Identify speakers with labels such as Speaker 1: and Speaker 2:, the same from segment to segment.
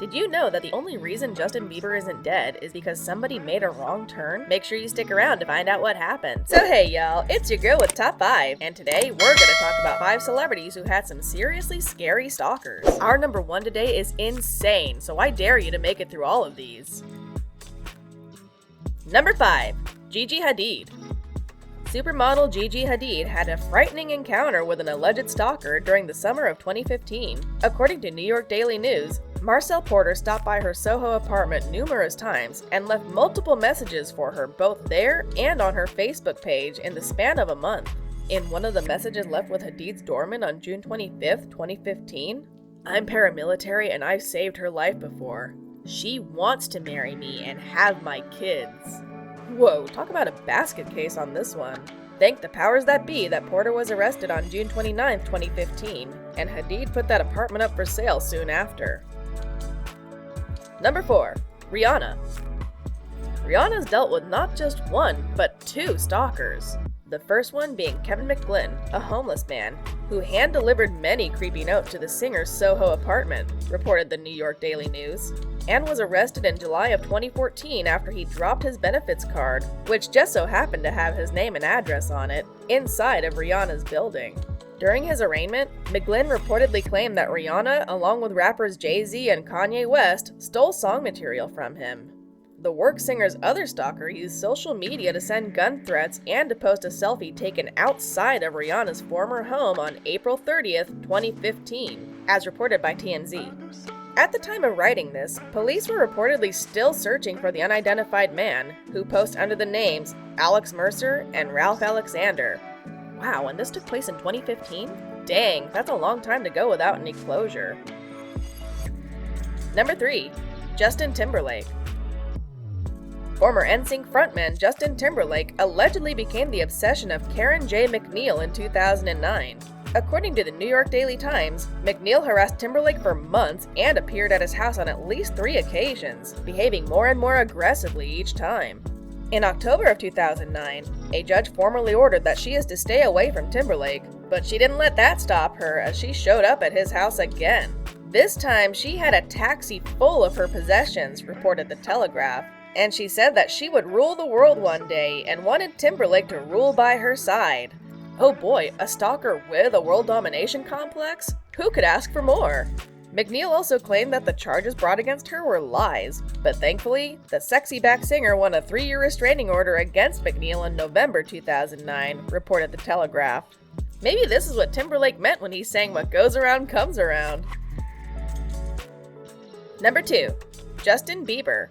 Speaker 1: Did you know that the only reason Justin Bieber isn't dead is because somebody made a wrong turn? Make sure you stick around to find out what happened. So hey y'all, it's your girl with Top 5, and today we're gonna talk about 5 celebrities who had some seriously scary stalkers. Our number 1 today is insane, so I dare you to make it through all of these. Number 5. Gigi Hadid. Supermodel Gigi Hadid had a frightening encounter with an alleged stalker during the summer of 2015. According to New York Daily News, Marcel Porter stopped by her Soho apartment numerous times and left multiple messages for her both there and on her Facebook page in the span of a month. In one of the messages left with Hadid's doorman on June 25, 2015, "I'm paramilitary and I've saved her life before. She wants to marry me and have my kids." Whoa, talk about a basket case on this one. Thank the powers that be that Porter was arrested on June 29, 2015, and Hadid put that apartment up for sale soon after. Number 4. Rihanna. Rihanna's dealt with not just 1, but 2 stalkers. The first one being Kevin McGlynn, a homeless man, who hand-delivered many creepy notes to the singer's Soho apartment, reported the New York Daily News, and was arrested in July of 2014 after he dropped his benefits card, which just so happened to have his name and address on it, inside of Rihanna's building. During his arraignment, McGlynn reportedly claimed that Rihanna, along with rappers Jay-Z and Kanye West, stole song material from him. The work singer's other stalker used social media to send gun threats and to post a selfie taken outside of Rihanna's former home on April 30th, 2015, as reported by TMZ. At the time of writing this, police were reportedly still searching for the unidentified man, who posed under the names Alex Mercer and Ralph Alexander. Wow, and this took place in 2015? Dang, that's a long time to go without any closure. Number 3. Justin Timberlake. Former NSYNC frontman Justin Timberlake allegedly became the obsession of Karen J. McNeil in 2009. According to the New York Daily Times, McNeil harassed Timberlake for months and appeared at his house on at least 3 occasions, behaving more and more aggressively each time. In October of 2009, a judge formally ordered that she is to stay away from Timberlake, but she didn't let that stop her as she showed up at his house again. This time, she had a taxi full of her possessions, reported The Telegraph, and she said that she would rule the world one day and wanted Timberlake to rule by her side. Oh boy, a stalker with a world domination complex? Who could ask for more? McNeil also claimed that the charges brought against her were lies, but thankfully, the sexy-back singer won a 3-year restraining order against McNeil in November 2009, reported The Telegraph. Maybe this is what Timberlake meant when he sang "What Goes Around Comes Around." Number 2. Justin Bieber.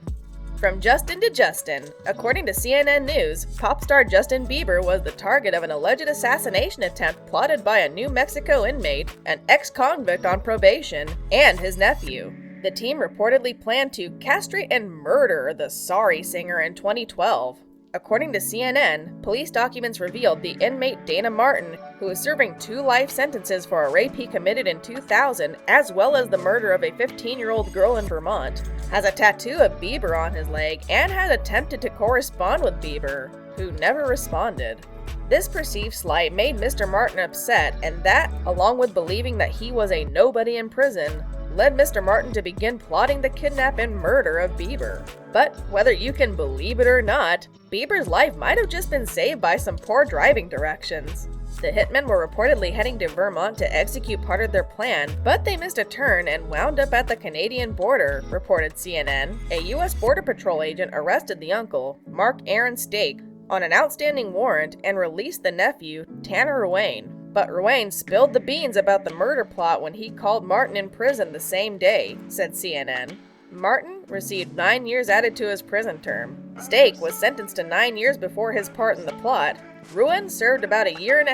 Speaker 1: From Justin to Justin, according to CNN News, pop star Justin Bieber was the target of an alleged assassination attempt plotted by a New Mexico inmate, an ex-convict on probation, and his nephew. The team reportedly planned to castrate and murder the sorry singer in 2012. According to CNN, police documents revealed the inmate Dana Martin, who is serving 2 life sentences for a rape he committed in 2000, as well as the murder of a 15-year-old girl in Vermont, has a tattoo of Bieber on his leg and had attempted to correspond with Bieber, who never responded. This perceived slight made Mr. Martin upset, and that, along with believing that he was a nobody in prison, led Mr. Martin to begin plotting the kidnap and murder of Bieber. But whether you can believe it or not, Bieber's life might have just been saved by some poor driving directions. The hitmen were reportedly heading to Vermont to execute part of their plan, but they missed a turn and wound up at the Canadian border, reported CNN. A U.S. Border Patrol agent arrested the uncle, Mark Aaron Stake, on an outstanding warrant and released the nephew, Tanner Ruane. But Ruane spilled the beans about the murder plot when he called Martin in prison the same day, said CNN. Martin received 9 years added to his prison term. Stake was sentenced to 9 years before his part in the plot. Ruane served about 1.5 years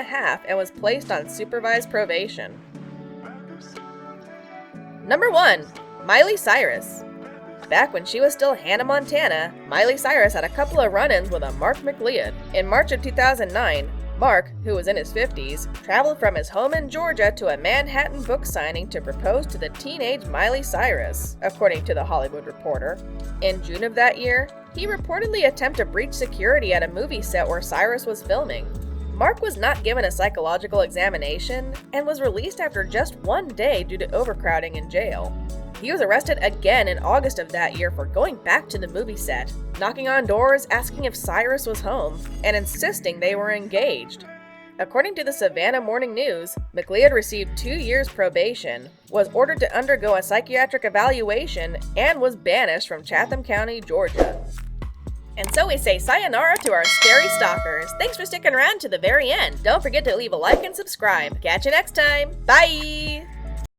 Speaker 1: and was placed on supervised probation. Number 1. Miley Cyrus. Back when she was still Hannah Montana, Miley Cyrus had a couple of run-ins with a Mark McLeod. In March of 2009, Mark, who was in his 50s, traveled from his home in Georgia to a Manhattan book signing to propose to the teenage Miley Cyrus, according to The Hollywood Reporter. In June of that year, he reportedly attempted to breach security at a movie set where Cyrus was filming. Mark was not given a psychological examination and was released after just 1 day due to overcrowding in jail. He was arrested again in August of that year for going back to the movie set, knocking on doors asking if Cyrus was home, and insisting they were engaged. According to the Savannah Morning News, McLeod received 2 years probation, was ordered to undergo a psychiatric evaluation, and was banished from Chatham County, Georgia. And so we say sayonara to our scary stalkers. Thanks for sticking around to the very end. Don't forget to leave a like and subscribe. Catch you next time. Bye!